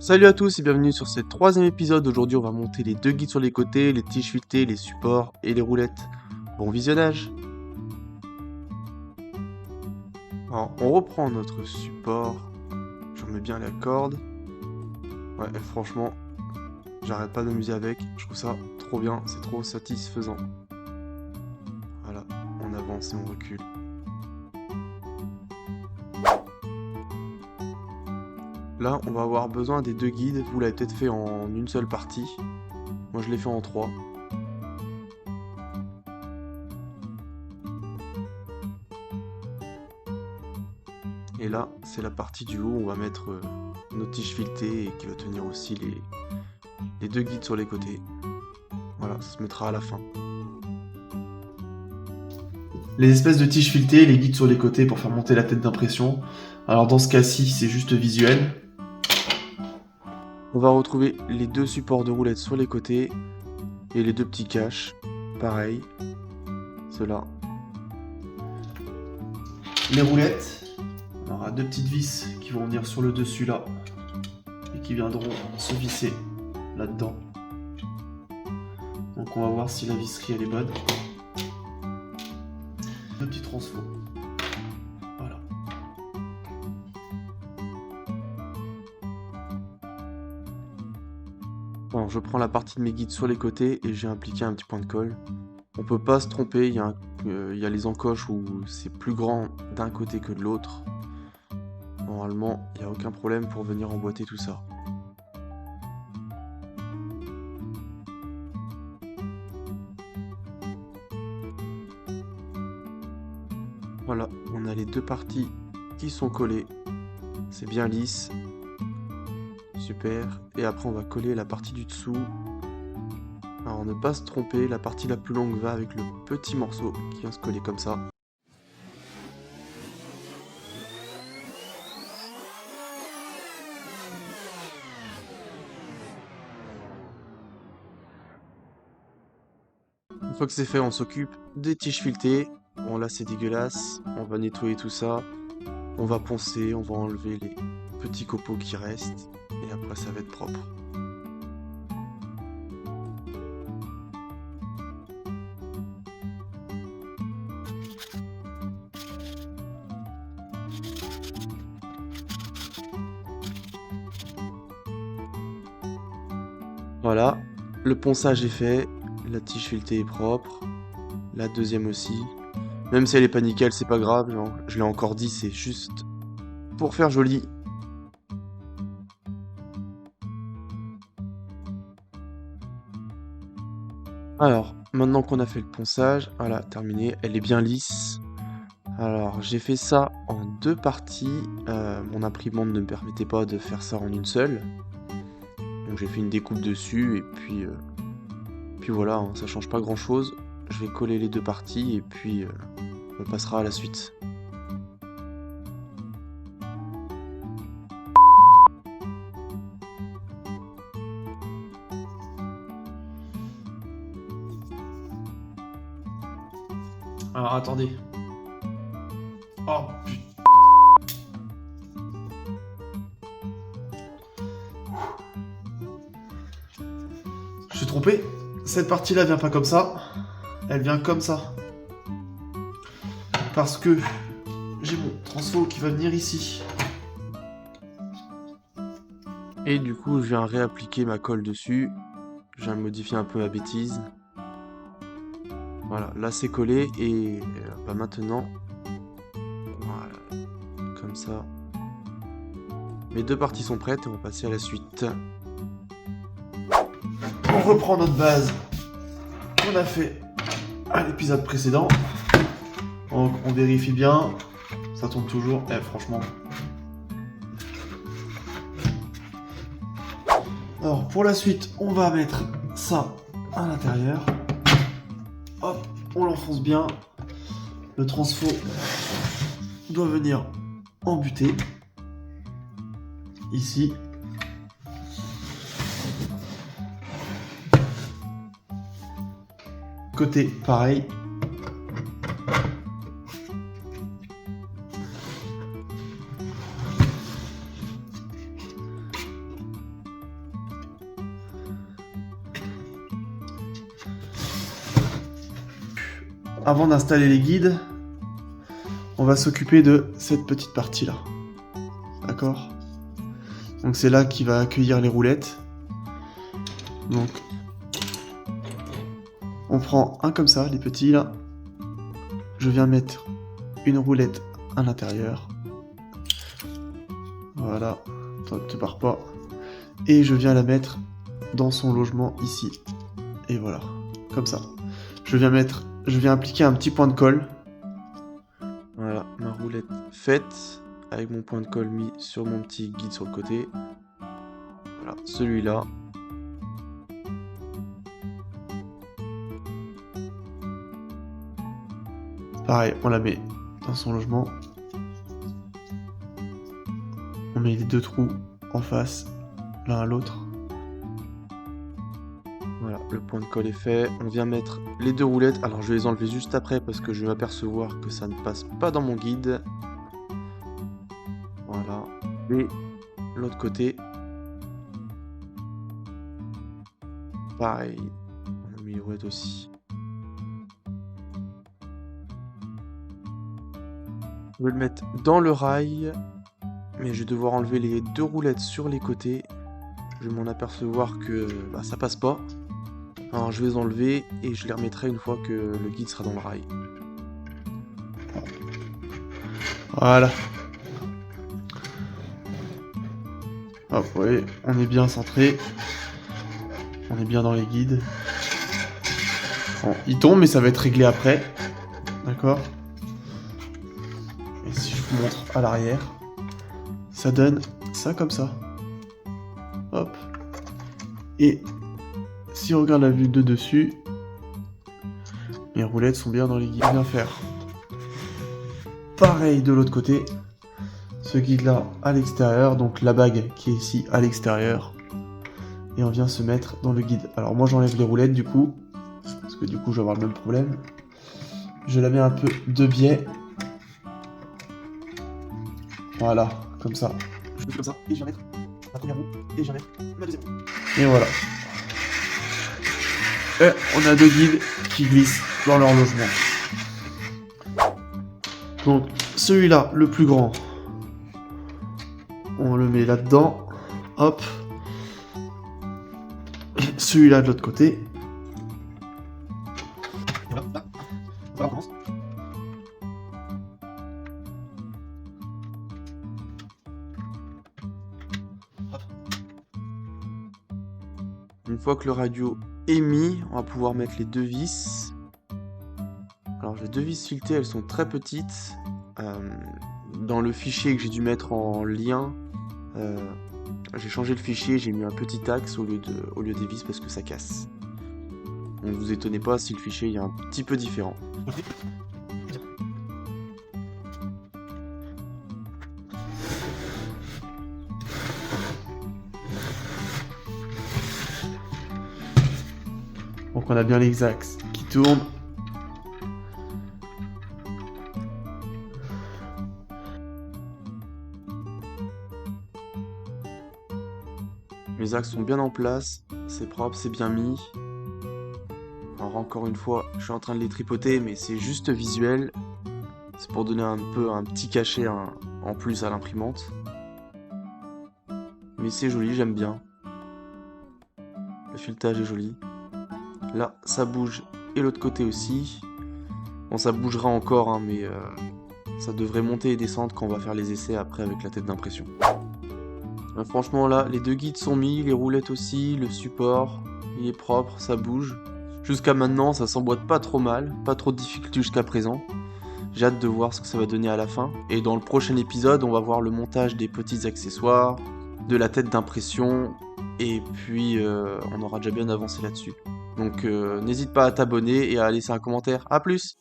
Salut à tous et bienvenue sur ce troisième épisode. Aujourd'hui on va monter les deux guides sur les côtés, les tiges filetées, les supports et les roulettes. Bon visionnage. Alors on reprend notre support. Je remets bien la corde. Ouais franchement, j'arrête pas de m'amuser avec. Je trouve ça trop bien, c'est trop satisfaisant. Voilà, on avance et on recule. Là, on va avoir besoin des deux guides. Vous l'avez peut-être fait en une seule partie. Moi, je l'ai fait en 3. Et là, c'est la partie du haut. On va mettre nos tiges filetées et qui va tenir aussi les deux guides sur les côtés. Voilà, ça se mettra à la fin. Les espèces de tiges filetées, les guides sur les côtés pour faire monter la tête d'impression. Alors dans ce cas-ci, c'est juste visuel. On va retrouver les deux supports de roulettes sur les côtés et les deux petits caches. Pareil, ceux-là. Les roulettes, on aura deux petites vis qui vont venir sur le dessus là et qui viendront se visser là-dedans. Donc on va voir si la visserie elle est bonne. Deux petits transfos. Voilà. Alors, je prends la partie de mes guides sur les côtés et j'ai appliqué un petit point de colle. On peut pas se tromper, il y a les encoches où c'est plus grand d'un côté que de l'autre. Normalement, il n'y a aucun problème pour venir emboîter tout ça. Voilà, on a les deux parties qui sont collées. C'est bien lisse. Super. Et après, on va coller la partie du dessous. Alors, ne pas se tromper, la partie la plus longue va avec le petit morceau qui vient se coller comme ça. Une fois que c'est fait, on s'occupe des tiges filetées. Bon, là, c'est dégueulasse. On va nettoyer tout ça. On va poncer, on va enlever les petits copeaux qui restent. Et après, ça va être propre. Voilà, le ponçage est fait, la tige filetée est propre, la deuxième aussi. Même si elle est pas nickel, c'est pas grave, genre, je l'ai encore dit, c'est juste pour faire joli. Alors, maintenant qu'on a fait le ponçage, voilà, terminé, elle est bien lisse. Alors, j'ai fait ça en deux parties, mon imprimante ne me permettait pas de faire ça en une seule. Donc j'ai fait une découpe dessus et puis voilà, hein, ça change pas grand chose. Je vais coller les deux parties et puis on passera à la suite. Alors attendez. Oh putain. Je suis trompé. Cette partie-là vient pas comme ça. Elle vient comme ça. Parce que j'ai mon transfo qui va venir ici. Et du coup, je viens réappliquer ma colle dessus. Je viens modifier un peu ma bêtise. Voilà, là c'est collé et bah maintenant, voilà, comme ça. Mes deux parties sont prêtes et on va passer à la suite. On reprend notre base qu'on a fait à l'épisode précédent. On vérifie bien. Ça tourne toujours. Franchement. Alors pour la suite, on va mettre ça à l'intérieur. Hop, on l'enfonce bien. Le transfo doit venir embuter. Ici. Côté pareil. avant d'installer les guides, on va s'occuper de cette petite partie-là. D'accord? Donc c'est là qui va accueillir les roulettes. Donc on prend un comme ça, les petits là. Je viens mettre une roulette à l'intérieur. Voilà, toi ne te pars pas. Et je viens la mettre dans son logement ici. Et voilà, comme ça. Je viens appliquer un petit point de colle. Voilà, ma roulette faite, avec mon point de colle mis sur mon petit guide sur le côté. Voilà, celui-là. Pareil, on la met dans son logement. On met les deux trous en face, l'un à l'autre. Voilà, le point de colle est fait. On vient mettre les deux roulettes. Alors je vais les enlever juste après parce que je vais m'apercevoir que ça ne passe pas dans mon guide. Voilà. Et l'autre côté. Pareil. On a mis les roulettes aussi. Je vais le mettre dans le rail. Mais je vais devoir enlever les deux roulettes sur les côtés. Je vais m'en apercevoir que ça passe pas. Alors je vais les enlever et je les remettrai une fois que le guide sera dans le rail. Voilà. Hop, vous voyez, on est bien centré. On est bien dans les guides. Bon, il tombe, mais ça va être réglé après. D'accord? Et si je vous montre à l'arrière, ça donne ça comme ça. Hop. Et si on regarde la vue de dessus, mes roulettes sont bien dans les guides. Bien faire. Pareil de l'autre côté. Ce guide là à l'extérieur, donc la bague qui est ici à l'extérieur. Et on vient se mettre dans le guide. Alors moi j'enlève les roulettes du coup, parce que du coup je vais avoir le même problème. Je la mets un peu de biais. Voilà, comme ça. Je fais comme ça, et je viens mettre la première roue, et je viens mettre ma deuxième roue. Et voilà. Et on a deux guides qui glissent dans leur logement. Donc, celui-là, le plus grand, on le met là-dedans. Hop. Celui-là de l'autre côté. Voilà, là. Voilà, on commence. Une fois que le radio est mis, on va pouvoir mettre les deux vis. Alors les deux vis filetées, elles sont très petites. Dans le fichier que j'ai dû mettre en lien, j'ai changé le fichier, j'ai mis un petit axe au lieu des vis parce que ça casse. Donc vous étonnez pas si le fichier est un petit peu différent. Donc on a bien les axes qui tournent. Les axes sont bien en place, c'est propre, c'est bien mis. Alors encore une fois, je suis en train de les tripoter, mais c'est juste visuel. C'est pour donner un petit cachet en plus à l'imprimante. Mais c'est joli, j'aime bien. Le filetage est joli. Là, ça bouge, et l'autre côté aussi. Bon, ça bougera encore, hein, mais ça devrait monter et descendre quand on va faire les essais après avec la tête d'impression. Franchement, là, les deux guides sont mis, les roulettes aussi, le support, il est propre, ça bouge. Jusqu'à maintenant, ça s'emboîte pas trop mal, pas trop de difficultés jusqu'à présent. J'ai hâte de voir ce que ça va donner à la fin. Et dans le prochain épisode, on va voir le montage des petits accessoires, de la tête d'impression, et puis on aura déjà bien avancé là-dessus. Donc n'hésite pas à t'abonner et à laisser un commentaire. A plus!